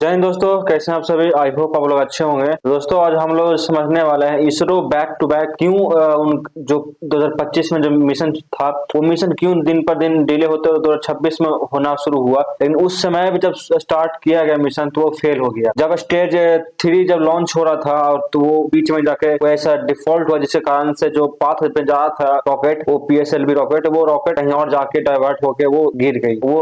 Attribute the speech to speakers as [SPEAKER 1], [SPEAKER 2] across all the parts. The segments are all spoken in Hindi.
[SPEAKER 1] जय हिंद दोस्तों, कैसे हैं आप सभी। आई होप आप लोग अच्छे होंगे। दोस्तों आज हम लोग समझने वाले हैं इसरो बैक टू बैक क्यों उन जो 2025 में जो मिशन था वो मिशन क्यों दिन पर दिन डिले होते हुए 2026 में होना शुरू हुआ। लेकिन उस समय भी जब स्टार्ट किया गया मिशन तो वो फेल हो गया। जब स्टेज 3 जब लॉन्च हो रहा था और तो वो बीच में जाके वो ऐसा डिफॉल्ट हुआ जिसके कारण से जो पाथ पे जा रहा था रॉकेट, वो पीएसएलवी रॉकेट, वो रॉकेट कहीं और जाके डाइवर्ट होके वो गिर गई। वो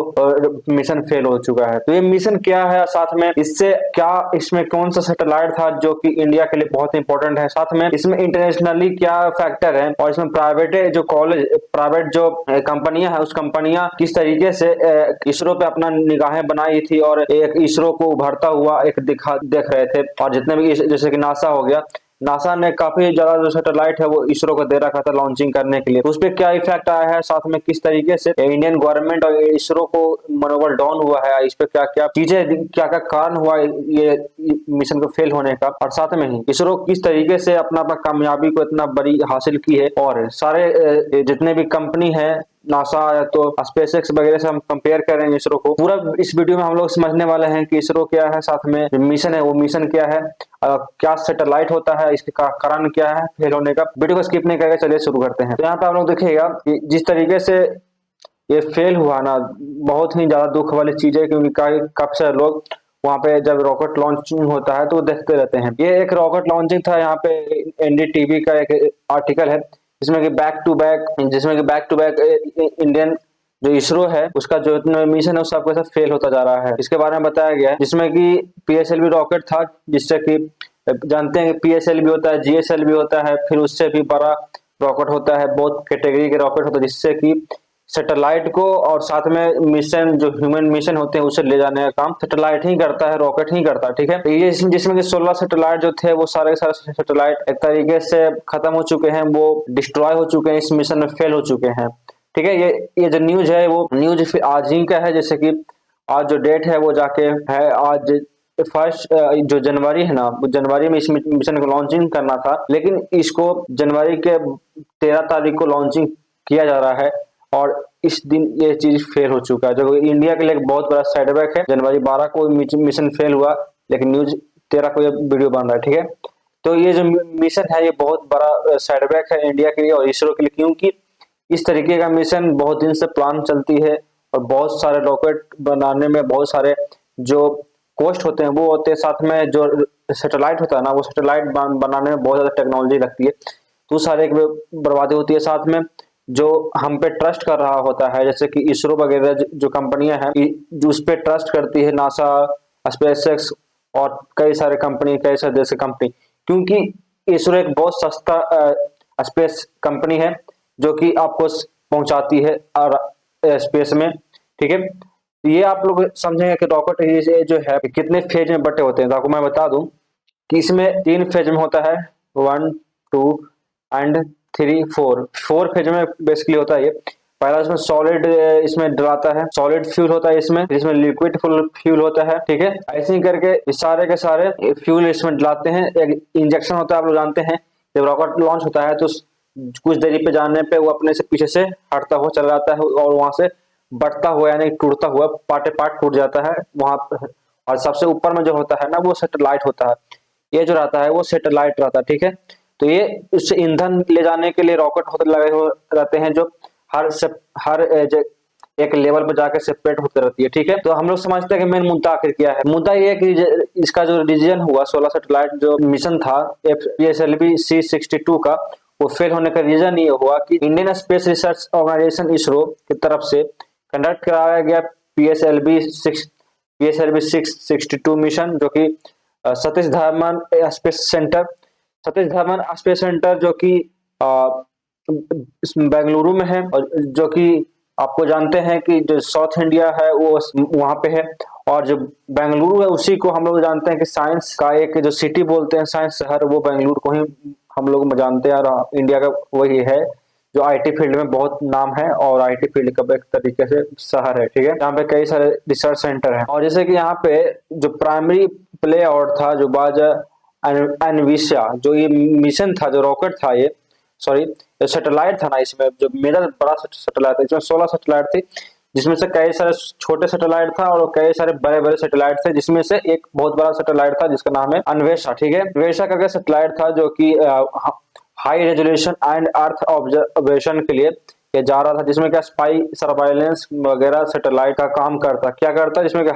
[SPEAKER 1] मिशन फेल हो चुका है। तो ये मिशन क्या है, साथ में इससे क्या, इसमें कौन सा सैटेलाइट था जो कि इंडिया के लिए बहुत इंपॉर्टेंट है, साथ में इसमें इंटरनेशनली क्या फैक्टर है और इसमें प्राइवेट जो कॉलेज, प्राइवेट जो कंपनियां है उस कंपनियां किस तरीके से इसरो पे अपना निगाहें बनाई थी और एक इसरो को उभरता हुआ एक देख रहे थे। और जितने भी जैसे कि नासा हो गया, नासा ने काफी ज्यादा जो सैटेलाइट है वो इसरो को दे रखा था लॉन्चिंग करने के लिए। तो उस पर क्या इफेक्ट आया है, साथ में किस तरीके से इंडियन गवर्नमेंट और इसरो को मनोबल डाउन हुआ है, इस पे क्या क्या चीजें, क्या क्या कारण हुआ ये मिशन को फेल होने का, और साथ में ही इसरो किस तरीके से अपना अपना कामयाबी को इतना बड़ी हासिल की है। और सारे जितने भी कंपनी है, नासा या तो स्पेसएक्स वगैरह से हम कंपेयर कर रहे हैं इसरो को। पूरा इस वीडियो में हम लोग समझने वाले हैं कि इसरो क्या है, साथ में जो मिशन है वो मिशन क्या है, क्या सैटेलाइट होता है, इसके कारण क्या है फेल होने का। वीडियो को स्किप नहीं करके चलिए शुरू करते हैं। तो यहाँ पे आप लोग देखिएगा कि जिस तरीके से ये फेल हुआ ना, बहुत ही ज्यादा दुख वाली चीज है, क्योंकि काफी सारे लोग वहां पे जब रॉकेट लॉन्चिंग होता है तो वो देखते रहते हैं। ये एक रॉकेट लॉन्चिंग था। यहाँ पे एनडीटीवी का एक आर्टिकल है जिसमें कि बैक टू बैक इंडियन जो इसरो है उसका जो इतना मिशन है वो सबके साथ फेल होता जा रहा है। इसके बारे में बताया गया है, जिसमें कि पीएसएलवी रॉकेट था, जिससे कि जानते हैं कि पीएसएलवी होता है, जीएसएलवी होता है, फिर उससे भी बड़ा रॉकेट होता है, बहुत कैटेगरी के रॉकेट होता है, जिससे कि सैटेलाइट को और साथ में मिशन जो ह्यूमन मिशन होते हैं उसे ले जाने का काम सैटेलाइट ही करता है, रॉकेट ही करता है। ठीक है, तो ये जिसमें कि 16 सैटेलाइट जो थे वो सारे के सारे सैटेलाइट एक तरीके से खत्म हो चुके हैं, वो डिस्ट्रॉय हो चुके हैं, इस मिशन में फेल हो चुके हैं। ठीक है, ये जो न्यूज है वो न्यूज फिर आज ही का है। जैसे कि आज जो डेट है वो जाके है आज फर्स्ट जो जनवरी है ना, वो जनवरी में इस मिशन को लॉन्चिंग करना था, लेकिन इसको जनवरी के 13 तारीख को लॉन्चिंग किया जा रहा है और इस दिन ये चीज फेल हो चुका है, जो इंडिया के लिए एक बहुत बड़ा साइडबैक है। जनवरी 12 को मिशन फेल हुआ, लेकिन न्यूज 13 को ये वीडियो बन रहा है। ठीक है, तो ये जो मिशन है ये बहुत बड़ा साइडबैक है इंडिया के लिए और इसरो के लिए, क्योंकि इस तरीके का मिशन बहुत दिन से प्लान चलती है और बहुत सारे रॉकेट बनाने में बहुत सारे जो कॉस्ट होते हैं वो होते हैं, साथ में जो सैटेलाइट होता है ना वो सैटेलाइट बनाने में बहुत ज्यादा टेक्नोलॉजी लगती है, तो सारे एक बर्बादी होती है। साथ में जो हम पे ट्रस्ट कर रहा होता है, जैसे कि इसरो वगैरह जो कंपनियां हैं जो उस पे ट्रस्ट करती है, नासा, स्पेसएक्स और कई सारे कंपनी, कई सारे देश की कंपनी, क्योंकि इसरो एक बहुत सस्ता स्पेस कंपनी है जो कि आपको पहुंचाती है और स्पेस में। ठीक है, तो ये आप लोग समझेंगे कि रॉकेट ये जो है कितने फेज में बटे होते हैं। तो आपको मैं बता दूं कि इसमें 3 फेज में होता है, 1, 2 एंड 3, 4 फेज में बेसिकली होता है ये। पहला इसमें सॉलिड इसमें डलाता है, सॉलिड फ्यूल होता है इसमें लिक्विड फ्यूल होता है। ठीक है, ऐसे ही करके इस सारे के सारे फ्यूल इसमें डलाते हैं। एक इंजेक्शन होता है, आप लोग जानते हैं जब रॉकेट लॉन्च होता है तो कुछ देरी पे जाने पे वो अपने से पीछे से हटता हुआ चला जाता है और वहां से बढ़ता हुआ यानी टूटता हुआ पार्ट टूट जाता है वहां पर। और सबसे ऊपर में जो होता है ना वो सैटेलाइट होता है, ये जो रहता है वो सैटेलाइट रहता है। ठीक है, तो ये उससे ईंधन ले जाने के लिए रॉकेट होते लगे हुए रहते हैं जो हर एक लेवल पर जाकर सेपरेट होते रहती है। ठीक है, तो हम लोग समझते हैं कि मेन मुद्दा आखिर क्या है। मुद्दा ये है कि इसका जो डिसीजन हुआ 16 सैटेलाइट जो मिशन था PSLV C62 का, वो फेल होने का रीजन ये हुआ कि Indian space research organisation ISRO की तरफ से कंडक्ट कराया गया PSLV 662 मिशन, जो कि सतीश धवन सतीश धवन स्पेस सेंटर जो कि बेंगलुरु में है, और जो कि आपको जानते हैं कि जो साउथ इंडिया है वो वहां पे है, और जो बेंगलुरु है उसी को हम लोग जानते हैं कि साइंस का एक जो सिटी बोलते हैं, साइंस शहर, वो बेंगलुरु को ही हम लोग जानते हैं। और इंडिया का वही है जो आईटी फील्ड में बहुत नाम है और आईटी फील्ड का एक तरीके से शहर है। ठीक है, यहाँ पे कई सारे रिसर्च सेंटर हैं, और जैसे कि यहाँ पे जो प्राइमरी प्ले आउट था जो बाज एनविशा जो ये मिशन था, जो रॉकेट था, ये सॉरी सैटेलाइट था ना, इसमें जो मेरा बड़ा सैटेलाइट था, इसमें 16 सैटेलाइट थी, जिसमें से कई सारे छोटे सैटेलाइट था और कई सारे बड़े बड़े सैटेलाइट थे, जिसमें से एक बहुत बड़ा सैटेलाइट था जिसका नाम है अन्वेषा। ठीक है, अन्वेषा करके सैटेलाइट था जो कि high resolution and earth observation के लिए ये जा रहा था, जिसमें क्या स्पाई सर्वाइलेंस वगैरह सैटेलाइट का काम करता। क्या करता, जिसमें कि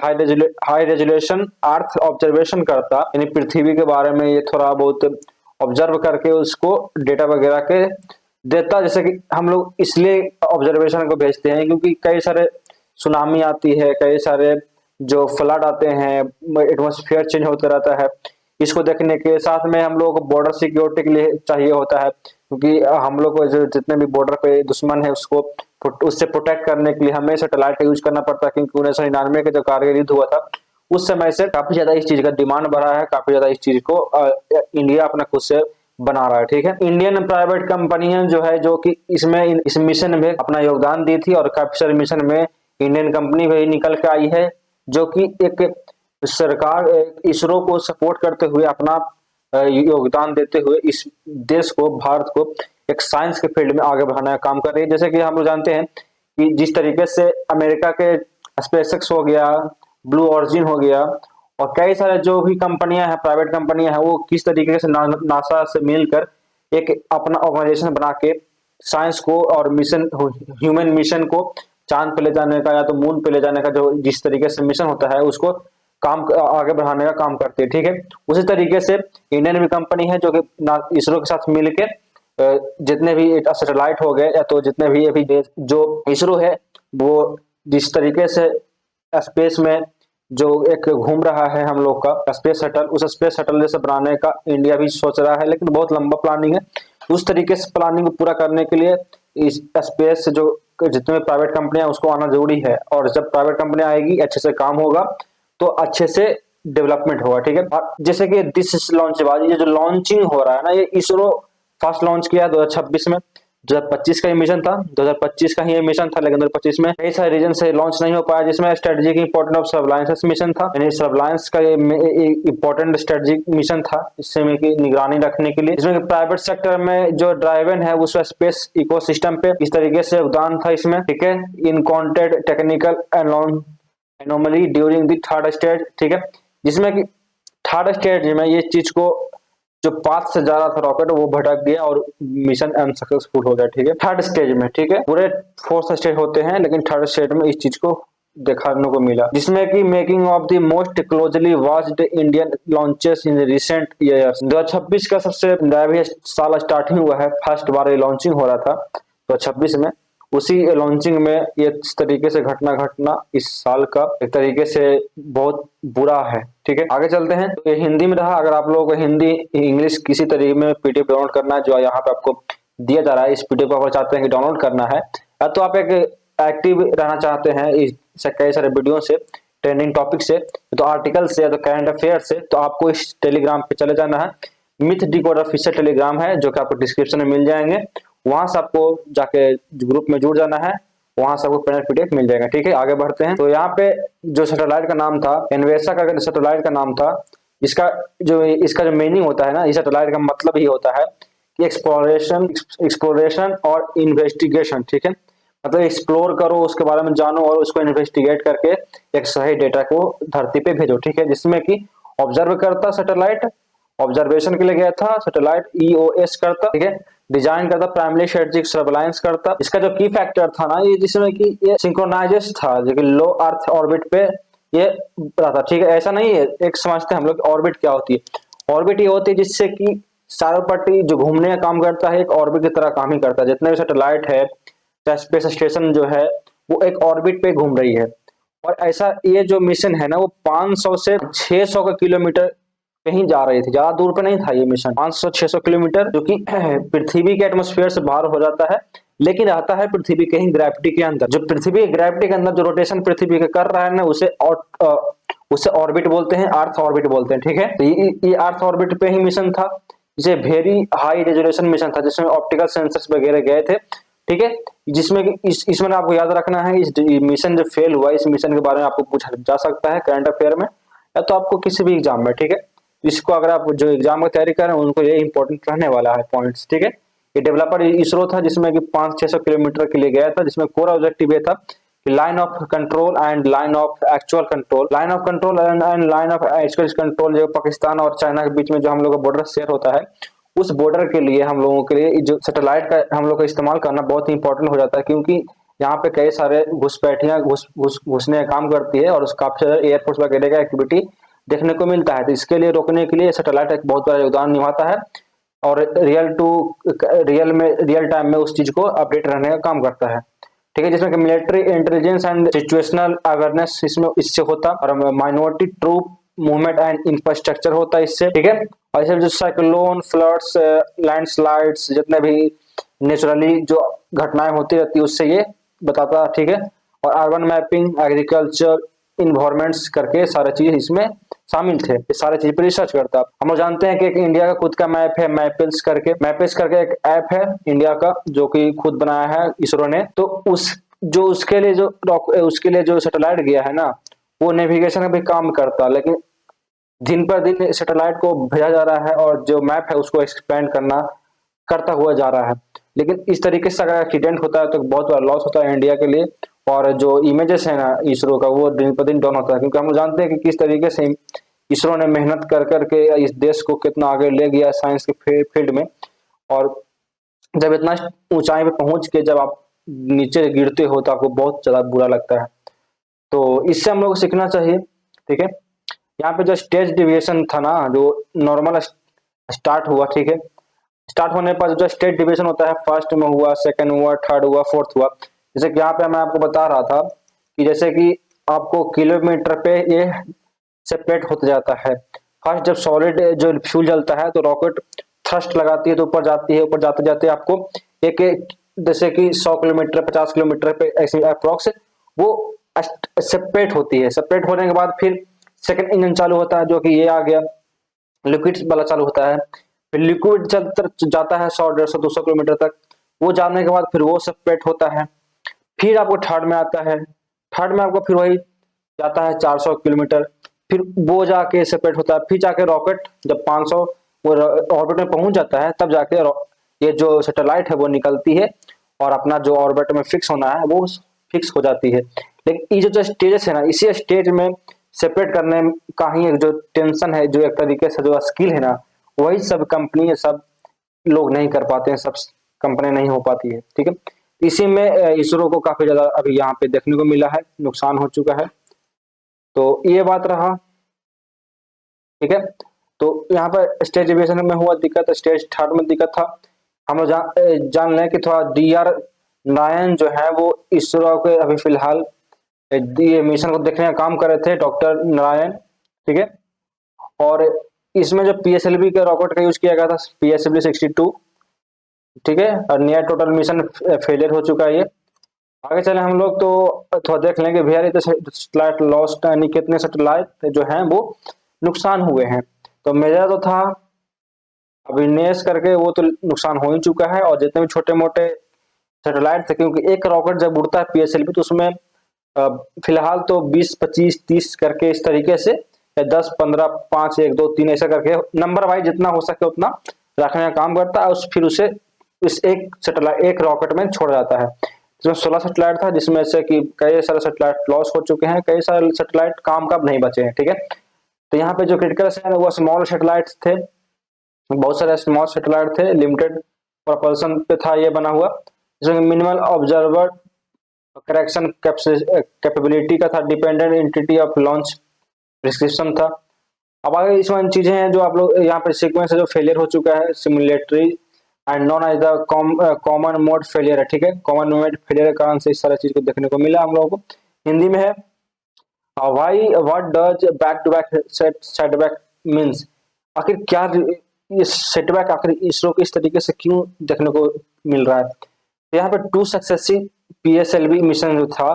[SPEAKER 1] हाई रेजोल्यूशन अर्थ ऑब्जर्वेशन करता, यानी पृथ्वी के बारे में ये थोड़ा बहुत ऑब्जर्व करके उसको डेटा वगैरह के देता। जैसे कि हम लोग इसलिए ऑब्जर्वेशन को भेजते हैं क्योंकि कई सारे सुनामी आती है, कई सारे जो फ्लड आते हैं, एटमॉस्फेयर चेंज होता रहता है, इसको देखने के साथ में हम लोग को बॉर्डर सिक्योरिटी के लिए चाहिए होता है, क्योंकि हम लोग को जो जितने भी बॉर्डर पे दुश्मन है उसको उससे प्रोटेक्ट करने के लिए हमें सैटेलाइट का यूज करना पड़ता है। क्योंकि 1999 का जो कारगिल युद्ध हुआ था उस समय से काफी ज्यादा इस चीज का डिमांड बढ़ा है, काफी ज्यादा इस चीज को इंडिया अपना खुद से बना रहा है। ठीक है, इंडियन प्राइवेट कंपनियां जो है जो कि इसमें इस मिशन में अपना योगदान दी थी और काफी सारे मिशन में इंडियन कंपनी भी निकल के आई है, जो कि एक सरकार इसरो को सपोर्ट करते हुए अपना योगदान देते हुए इस देश को, भारत को एक साइंस के फील्ड में आगे बढ़ाने का काम कर रही है। जैसे कि हम लोग जानते हैं कि जिस तरीके से अमेरिका के स्पेसएक्स हो गया, ब्लू ऑरिजिन हो गया और कई सारे जो भी कंपनियां हैं, प्राइवेट कंपनियां हैं, वो किस तरीके से नासा से मिलकर एक अपना ऑर्गेनाइजेशन बना के साइंस को और मिशन, ह्यूमन मिशन को चांद पे ले जाने का या तो मून पे ले जाने का जो जिस तरीके से मिशन होता है उसको काम आगे बढ़ाने का काम करती है। ठीक है, उसी तरीके से इंडियन भी कंपनी है जो कि इसरो के साथ मिलकर जितने भी सैटेलाइट हो गए या तो जितने भी अभी जो इसरो है वो जिस तरीके से स्पेस में जो एक घूम रहा है हम लोग का स्पेस शटल, उस स्पेस शटल जैसे बनाने का इंडिया भी सोच रहा है, लेकिन बहुत लंबा प्लानिंग है। उस तरीके से प्लानिंग को पूरा करने के लिए इस स्पेस से जो जितने प्राइवेट कंपनियां उसको आना जरूरी है, और जब प्राइवेट कंपनी आएगी अच्छे से काम होगा तो अच्छे से डेवलपमेंट होगा। ठीक है, जैसे कि दिस लॉन्चबाजी, ये जो लॉन्चिंग हो रहा है ना, ये इसरो फर्स्ट लॉन्च किया 2026 में। 2025 का ये मिशन था, 2025 का ही ये मिशन था, लेकिन 2025 में कई सारे रीजन से लॉन्च नहीं हो पाया, जिसमें strategic important of surveillance mission था, यानी सर्विलांस का ये इंपॉर्टेंट स्ट्रेटेजिक मिशन था इससे में की निगरानी रखने के लिए, जिसमें प्राइवेट सेक्टर में जो ड्राइवन है उस स्पेस इकोसिस्टम पे इस तरीके से योगदान था इसमें। ठीक है, encountered technical anomaly during the third stage. ठीक है, जिसमें कि थर्ड स्टेज में ये चीज को जो पाथ से जा रहा था रॉकेट वो भटक गया और मिशन अनसक्सेसफुल हो गया। ठीक है, थर्ड स्टेज में। ठीक है, पूरे फोर्थ स्टेज होते हैं लेकिन थर्ड स्टेज में इस चीज को देखने को मिला, जिसमें कि making of the most closely watched Indian launches in recent years. 2026 का सबसे नया साल स्टार्टिंग हुआ है, फर्स्ट बार ये लॉन्चिंग हो रहा था 2026 में। उसी लॉन्चिंग में ये इस तरीके से घटना इस साल का एक तरीके से बहुत बुरा है। ठीक है, आगे चलते हैं। तो ये हिंदी में रहा, अगर आप लोगों को हिंदी इंग्लिश किसी तरीके में पीडीएफ डाउनलोड करना है जो यहाँ पे आपको दिया जा रहा है, इस पीडीएफ को अगर चाहते हैं कि डाउनलोड करना है या तो आप एक एक्टिव रहना चाहते हैं इस कई सारे वीडियो से, ट्रेंडिंग टॉपिक से, तो आर्टिकल से या तो करंट अफेयर से, तो आपको इस टेलीग्राम पे चले जाना है। मिथ डिकोडर ऑफिशियल टेलीग्राम है जो कि आपको डिस्क्रिप्शन में मिल जाएंगे, वहां से आपको जाके ग्रुप में जुड़ जाना है, वहां से आपको पीडीएफ मिल जाएगा। ठीक है, आगे बढ़ते हैं। तो यहाँ पे जो सैटेलाइट का नाम था एनवेसा का सैटेलाइट का नाम था, इसका जो मीनिंग होता है ना, इस सैटेलाइट का मतलब ही होता है कि एक्सप्लोरेशन और इन्वेस्टिगेशन। ठीक है, मतलब एक्सप्लोर करो, उसके बारे में जानो और उसको इन्वेस्टिगेट करके एक सही डेटा को धरती पे भेजो। ठीक है, जिसमें कि ऑब्जर्व करता सैटेलाइट, ऑब्जर्वेशन के लिए गया था सैटेलाइट, ईओएस करता। ठीक है, डिजाइन करता, प्राइमरी स्ट्रेटेजिक सर्विलांस करता। इसका जो की फैक्टर था ना, ये जिसमें कि ये सिंक्रोनाइजेस था, जो कि लो अर्थ ऑर्बिट पे ये रहता। ठीक है, ऐसा नहीं है, एक समझते हैं हम लोग ऑर्बिट क्या होती है। ऑर्बिट ये होती है जिससे कि चारों पट्टी जो घूमने का काम करता है एक ऑर्बिट की तरह काम ही करता है। जितने भी सैटेलाइट है, स्पेस स्टेशन जो है वो एक ऑर्बिट पे घूम रही है, और ऐसा ये जो मिशन है ना वो 500 से 600 किलोमीटर कहीं जा रही थी, ज्यादा दूर पे नहीं था ये मिशन। 500-600 किलोमीटर, जो कि पृथ्वी के एटमॉस्फेयर से बाहर हो जाता है, लेकिन रहता है पृथ्वी के ही ग्रेविटी के अंदर। जो पृथ्वी ग्रेविटी के अंदर जो रोटेशन पृथ्वी के कर रहा है ना, उसे ऑर्बिट बोलते हैं, अर्थ ऑर्बिट बोलते हैं। ठीक है, तो ये अर्थ ऑर्बिट पे ही मिशन था, इसे वेरी हाई रेजोल्यूशन मिशन था जिसमें ऑप्टिकल सेंसर्स वगैरह गए थे। ठीक है, जिसमें इसमें आपको याद रखना है, इस मिशन जो फेल हुआ, इस मिशन के बारे में आपको पूछा जा सकता है करंट अफेयर में या तो आपको किसी भी एग्जाम में। ठीक है, इसको अगर आप जो एग्जाम की तैयारी कर रहे हैं उनको ये इंपॉर्टेंट रहने वाला है पॉइंट्स। ठीक है, ये डेवलपर इसरो था जिसमें कि 500-600 किलोमीटर के लिए गया था, जिसमें कोर ऑब्जेक्टिव ये था कि line of control and line of actual control, line of control and line of actual control जो पाकिस्तान और चाइना के बीच में जो हम लोग का बॉर्डर शेयर होता है, उस बॉर्डर के लिए हम लोगों के लिए जो सैटेलाइट का हम लोग का इस्तेमाल करना बहुत ही इंपॉर्टेंट हो जाता है, क्योंकि यहाँ पे कई सारे घुसपैठियां घुसने का काम करती है और काफी सारे एयरफोर्स वगैरह का एक्टिविटी देखने को मिलता है। तो इसके लिए रोकने के लिए सैटेलाइट एक बहुत बड़ा योगदान निभाता है और रियल टाइम में उस चीज को अपडेट रहने का काम करता है। ठीक है, जिसमें military intelligence and situational awareness इसमें इससे होता, और minority troop movement and infrastructure होता है इससे। ठीक है, और इससे जो साइक्लोन, फ्लड्स, लैंडस्लाइड्स, जितने भी नेचुरली जो घटनाएं होती रहती है उससे ये बताता। ठीक है, और अर्बन मैपिंग, एग्रीकल्चर, इन्वायरमेंट्स करके सारे चीज इसमें शामिल थे। ये सारे चीज पर रिसर्च करता। हम लोग जानते हैं कि एक इंडिया का खुद का मैप है, मैपिल्स करके एक ऐप है इंडिया का जो कि खुद बनाया है इसरो ने। तो उसके लिए जो सैटेलाइट गया है ना, वो नेविगेशन का भी काम करता, लेकिन दिन पर दिन सैटेलाइट को भेजा जा रहा है और जो मैप है उसको एक्सपेंड करता हुआ जा रहा है। लेकिन इस तरीके से अगर एक्सीडेंट होता है तो बहुत बड़ा लॉस होता है इंडिया के लिए, और जो इमेजेस है ना इसरो का वो दिन पर दिन डाउन होता है, क्योंकि हम लोग जानते हैं कि किस तरीके से इसरो ने मेहनत कर करके इस देश को कितना आगे ले गया साइंस के फील्ड में। और जब इतना ऊंचाई पे पहुंच के जब आप नीचे गिरते हो तो आपको बहुत ज्यादा बुरा लगता है। तो इससे हम लोग को सीखना चाहिए। ठीक है, यहाँ पे जो स्टेज डिविएशन था ना, जो नॉर्मल स्टार्ट हुआ, ठीक है, स्टार्ट होने पर जो स्टेट डिवीजन होता है, फर्स्ट में हुआ, सेकंड हुआ, थर्ड हुआ, फोर्थ हुआ। जैसे कि यहाँ पे मैं आपको बता रहा था कि जैसे कि आपको किलोमीटर पे ये सेपरेट होता जाता है। फर्स्ट जब सॉलिड जो फ्यूल जलता है तो रॉकेट थ्रस्ट लगाती है तो ऊपर जाती है, ऊपर जाते जाते आपको एक जैसे कि 100 किलोमीटर 50 किलोमीटर पे ऐसे अप्रोक्स वो सेपरेट होती है। सेपरेट होने के बाद फिर सेकंड इंजन चालू होता है, जो कि ये आ गया, लिक्विड वाला चालू होता है। फिर लिक्विड जाता है 100 150 200 किलोमीटर तक। वो जाने के बाद फिर वो सेपरेट होता है। फिर आपको थर्ड में आता है, थर्ड में आपको फिर वही जाता है 400 किलोमीटर, फिर वो जाके सेपरेट होता है। फिर जाके रॉकेट जब 500 वो ऑर्बिट में पहुंच जाता है, तब जाके ये जो सैटेलाइट है वो निकलती है और अपना जो ऑर्बिट में फिक्स होना है वो फिक्स हो जाती है। लेकिन ये जो स्टेजेस है ना, इसी स्टेज में सेपरेट करने का ही एक जो टेंशन है, जो एक तरीके से जो स्किल है ना, वही सब कंपनी सब लोग नहीं कर पाते हैं, सब कंपनी नहीं हो पाती है। ठीक है, इसी में इसरो को काफी ज्यादा अभी यहाँ पे देखने को मिला है, नुकसान हो चुका है। तो ये बात रहा। ठीक है, तो यहाँ पर स्टेज डिविएशन में हुआ दिक्कत, स्टेज थर्ड में दिक्कत था। हम लोग जान लें कि थोड़ा DR नारायण जो है वो इसरो के अभी फिलहाल ये मिशन को देखने का काम कर रहे थे, डॉक्टर नारायण। ठीक है, और इसमें जो PSLV के रॉकेट का यूज किया गया था, PSLV 62। ठीक है, और नियर टोटल मिशन फेलियर हो चुका है ये। आगे चले हम लोग तो थोड़ा देख लेंगे भैया ये सैटेलाइट लॉस्ट, यानी कितने सैटेलाइट जो हैं वो नुकसान हुए हैं। तो मेजर तो था अविनेश करके, वो तो नुकसान हो ही चुका है, और जितने भी छोटे मोटे सैटेलाइट थे, क्योंकि एक रॉकेट जब उड़ता है PSLV तो उसमें फिलहाल तो 20 25 30 करके इस तरीके से 10 15 5 1 2 3 ऐसा करके नंबर वाइज जितना हो सके उतना रखने का काम करता है। फिर उसे इस एक सैटेलाइट एक रॉकेट में छोड़ा जाता है, जिसमें 16 सैटेलाइट था, जिसमें से कि कई सारे सैटेलाइट लॉस हो चुके हैं, कई सारे सैटेलाइट काम का नहीं बचे हैं। ठीक है, तो यहाँ पे जो क्रिटिकल है वो स्मॉल सैटेलाइट थे, बहुत सारे स्मॉल सैटेलाइट थे, लिमिटेड प्रोपल्शन पे था ये बना हुआ, जिसमें मिनिमल ऑब्जर्वर करेक्शन कैपेबिलिटी का था, dependent entity of launch prescription था। अब आगे इसमें चीजें हैं जो आप लोग यहाँ पे सीक्वेंस जो फेलियर हो चुका है, सिमुलेटरी and non as the common mode failure है। ठीक है, कॉमन मोड फेलियर के कारण से इस सारा चीज को देखने को मिला हम लोगों को। हिंदी में है why what does back to back setback means, आखिर क्या ये सेटबैक आखिर इसरो को इस तरीके से क्यों देखने को मिल रहा है। तो यहाँ पे 2 सक्सेसिव PSLV मिशन जो था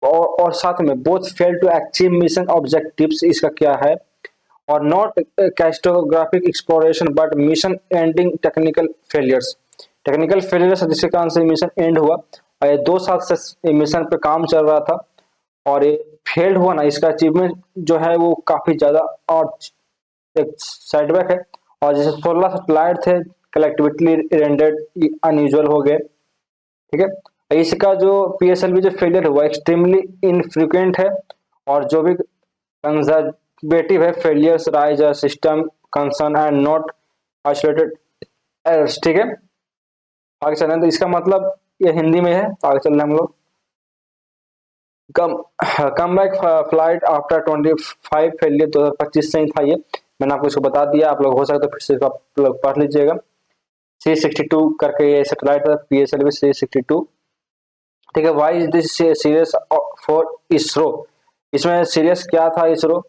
[SPEAKER 1] और साथ में both fail to achieve mission objectives, इसका क्या है, और not catastrophic exploration but mission ending technical failures जिसके कारण से मिशन एंड हुआ। और ये 2 साल से मिशन पे काम चल रहा था और ये फेल्ड हुआ ना, इसका अचीवमेंट जो है वो काफी ज्यादा और एक साइडबैक है। और जैसे 16 सैटेलाइट थे कलेक्टिवली रेंडर्ड अनयूजुअल हो गए। ठीक है, इसका जो PSLV जो फेलियर हुआ एक्सट्रीमली इनफ्रीक्वेंट है, और जो भी कंजर्वेटिव है failures rise a system concern and not isolated errors. ठीक है, आगे चलें तो इसका मतलब ये हिंदी में है, आगे चल रहे हम लोग। Come back flight after 25 failure 2025 से ही था ये, मैंने आपको इसको बता दिया, आप लोग हो सकता है फिर से इसको आप लोग पढ़ लीजिएगा। C62 करके ये सैटेलाइट था, PSLV C62। ठीक है, why is this serious for ISRO, इसमें सीरियस क्या था इसरो,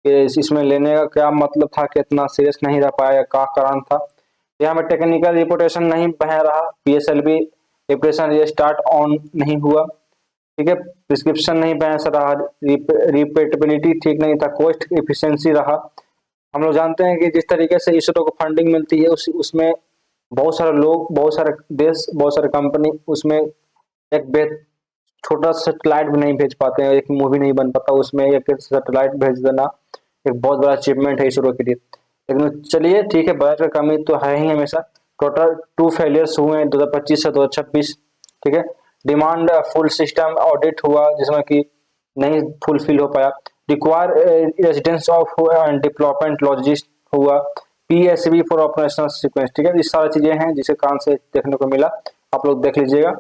[SPEAKER 1] इसमें लेने का क्या मतलब था कि इतना सीरियस नहीं रह पाया, क्या कारण था। यहाँ में टेक्निकल रिपोर्टेशन नहीं बह रहा, PSLV रिपोर्टेशन ये स्टार्ट ऑन नहीं हुआ। ठीक है, प्रिस्क्रिप्शन नहीं बैलेंस रहा, रिपेटेबिलिटी ठीक नहीं था, कॉस्ट एफिशिएंसी रहा। हम लोग जानते हैं कि जिस तरीके से इसरो को फंडिंग मिलती है उसमें बहुत सारे लोग, बहुत सारे देश, बहुत सारे कंपनी उसमें एक छोटा सैटेलाइट भी नहीं भेज पाते हैं, एक मूवी नहीं बन पाता उसमें, एक सैटेलाइट भेज देना एक बहुत बड़ा अचीवमेंट है इसरो के लिए। लेकिन चलिए ठीक है, बजट का कमी तो है ही हमेशा। टोटल 2 फेलियर्स हुए हैं 2025 से 2026। ठीक है, डिमांड फुल सिस्टम ऑडिट हुआ जिसमें कि नहीं फुलफिल हो पाया। रिक्वायर रेजिडेंस ऑफ डेवलपमेंट लॉजिस्ट हुआ। PSV for operational sequence. ठीक है, ये सारी चीजें हैं जिसके कारण से देखने को मिला, आप लोग देख लीजिएगा।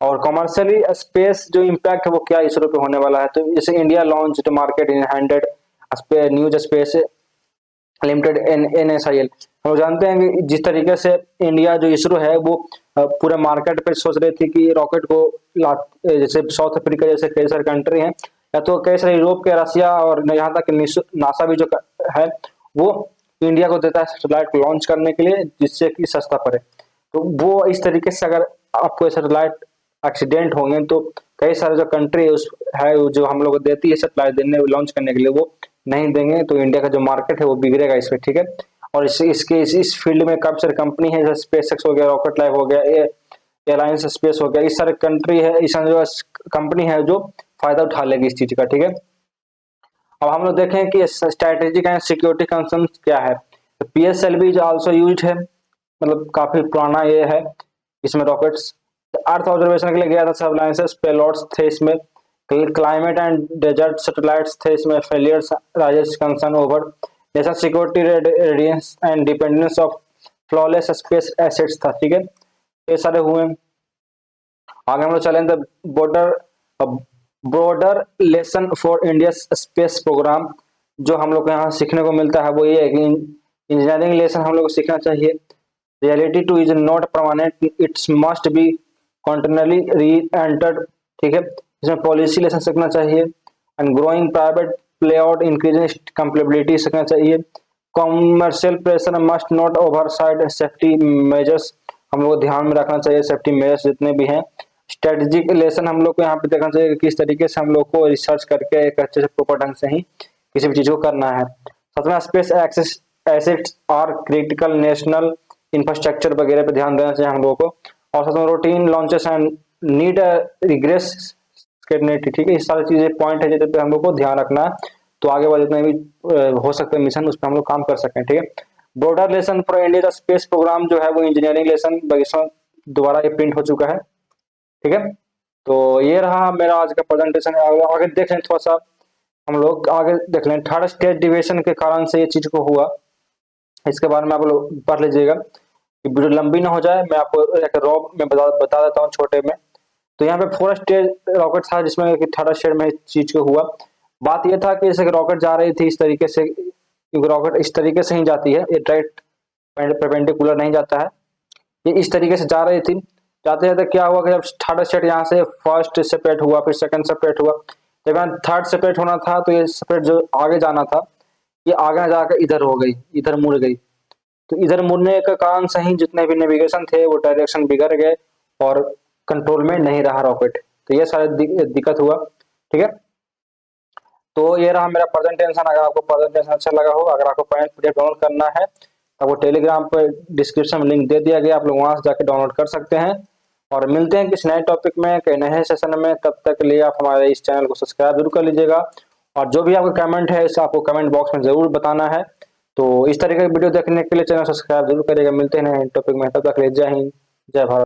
[SPEAKER 1] और कमर्शियली स्पेस जो इम्पैक्ट है वो क्या इसरो पे होने वाला है, तो जैसे India launch market in 100 news space limited NSIL। हम लोग जानते हैं कि जिस तरीके से इंडिया जो इसरो है वो पूरे मार्केट पे सोच रही थी कि रॉकेट को जैसे साउथ अफ्रीका जैसे कई सारे कंट्री हैं, या तो कई सारे यूरोप के, रसिया और यहाँ तक नासा भी जो है वो इंडिया को देता है सैटेलाइट को लॉन्च करने के लिए जिससे कि सस्ता पड़े। तो वो इस तरीके से अगर आपको सैटेलाइट एक्सीडेंट होंगे तो कई सारे जो कंट्री है जो हम लोग देती है सैटेलाइट देने लॉन्च करने के लिए वो नहीं देंगे, तो इंडिया का जो मार्केट है वो बिगड़ेगा इसमें। ठीक है, और इस फील्ड में काफी सारी कंपनी है जैसे स्पेसएक्स हो गया, रॉकेट लैब हो गया, एयरलाइंस स्पेस हो गया, इस सारे कंट्री है, इस जो कंपनी है जो फायदा उठा लेगी इस चीज का। ठीक है, अब हम लोग देखें कि स्ट्रेटेजिक एंड सिक्योरिटी कंसर्न क्या है। तो PSLV जो आल्सो यूज्ड है, मतलब काफी पुराना ये है, इसमें रॉकेट्स अर्थ ऑब्जर्वेशन के लिए गया था, सर्विलांस पेलोड्स थे इसमें, क्लाइमेट एंड डेजर्ट सैटेलाइट्स थे इसमें, failures raises concern over national security readiness and dependence of flawless space assets था। ठीक है, ये सारे हुए। आगे हम लोग चलें तो broader lesson for India space programme जो हम लोग को यहाँ सीखने को मिलता है वो ये है कि इंजीनियरिंग लेसन हम लोग को सीखना चाहिए। Reality to is not permanent, it's must be continuously re entered. ठीक है, इसमें पॉलिसी लेसन सीखना चाहिए and growing private play out increasing capability सीखना चाहिए। Commercial pressure must not override safety measures हम लोग को ध्यान में रखना चाहिए, सेफ्टी मेजर्स जितने भी हैं। स्ट्रेटेजिक लेसन हम लोग को यहाँ पे देखना चाहिए कि किस तरीके से हम लोग को रिसर्च करके एक अच्छे से प्रॉपर ढंग से ही किसी भी चीज को करना है। सातवां, space access assets are critical national infrastructure वगैरह पे ध्यान देना चाहिए हम लोगों को। और सातवां, routine launches and need regress scalability. ठीक है, ये सारी चीजें पॉइंट है जिन पे हम लोग को ध्यान रखना है, तो आगे वाले जितने भी हो सकते हैं मिशन उस पर हम लोग काम कर सकें। ठीक है, border lesson for India space programme जो है वो इंजीनियरिंग लेसन दोबारा ये प्रिंट हो चुका है। ठीक है, तो ये रहा मेरा आज का प्रेजेंटेशन। आगे देख लें थोड़ा सा, हम लोग आगे देख लें थर्ड स्टेट डिविएशन के कारण से ये चीज को हुआ, इसके बारे में आप लोग पढ़ लीजिएगा, वीडियो लंबी ना हो जाए। मैं आपको एक रॉब में बता देता हूँ छोटे में। तो यहाँ पे 4 स्टेज रॉकेट था जिसमें कि थर्ड स्टेज में इस चीज को हुआ। बात यह था कि जैसे रॉकेट जा रही थी इस तरीके से, क्योंकि रॉकेट इस तरीके से ही जाती है, ये डायरेक्ट परपेंडिकुलर नहीं जाता है, ये इस तरीके से जा रही थी। जाते जाते क्या हुआ कि जब थर्ड स्टेट यहाँ से फर्स्ट सेपरेट हुआ, फिर सेकंड सेपरेट हुआ, जब यहाँ थर्ड सेपरेट होना था तो ये सेपरेट जो आगे जाना था ये आगे जाकर इधर हो गई, इधर मुड़ गई। तो इधर मुड़ने के कारण से ही जितने भी नेविगेशन थे वो डायरेक्शन बिगड़ गए और कंट्रोल में नहीं रहा रॉकेट, तो ये सारा दिक्कत हुआ। ठीक है, तो ये रहा मेरा प्रेजेंटेशन। अगर आपको प्रेजेंटेशन अच्छा लगा हो, अगर आपको PDF डाउनलोड करना है तो वो टेलीग्राम पर डिस्क्रिप्शन में लिंक दे दिया गया, आप लोग वहां से जाकर डाउनलोड कर सकते हैं। और मिलते हैं किसी नए टॉपिक में, कई नए सेशन में, तब तक के लिए आप हमारे इस चैनल को सब्सक्राइब जरूर कर लीजिएगा। और जो भी आपका कमेंट है इसे आपको कमेंट बॉक्स में जरूर बताना है। तो इस तरीके की वीडियो देखने के लिए चैनल सब्सक्राइब जरूर करिएगा। मिलते हैं नए टॉपिक में, तब तक के लिए जय हिंद, जय भारत।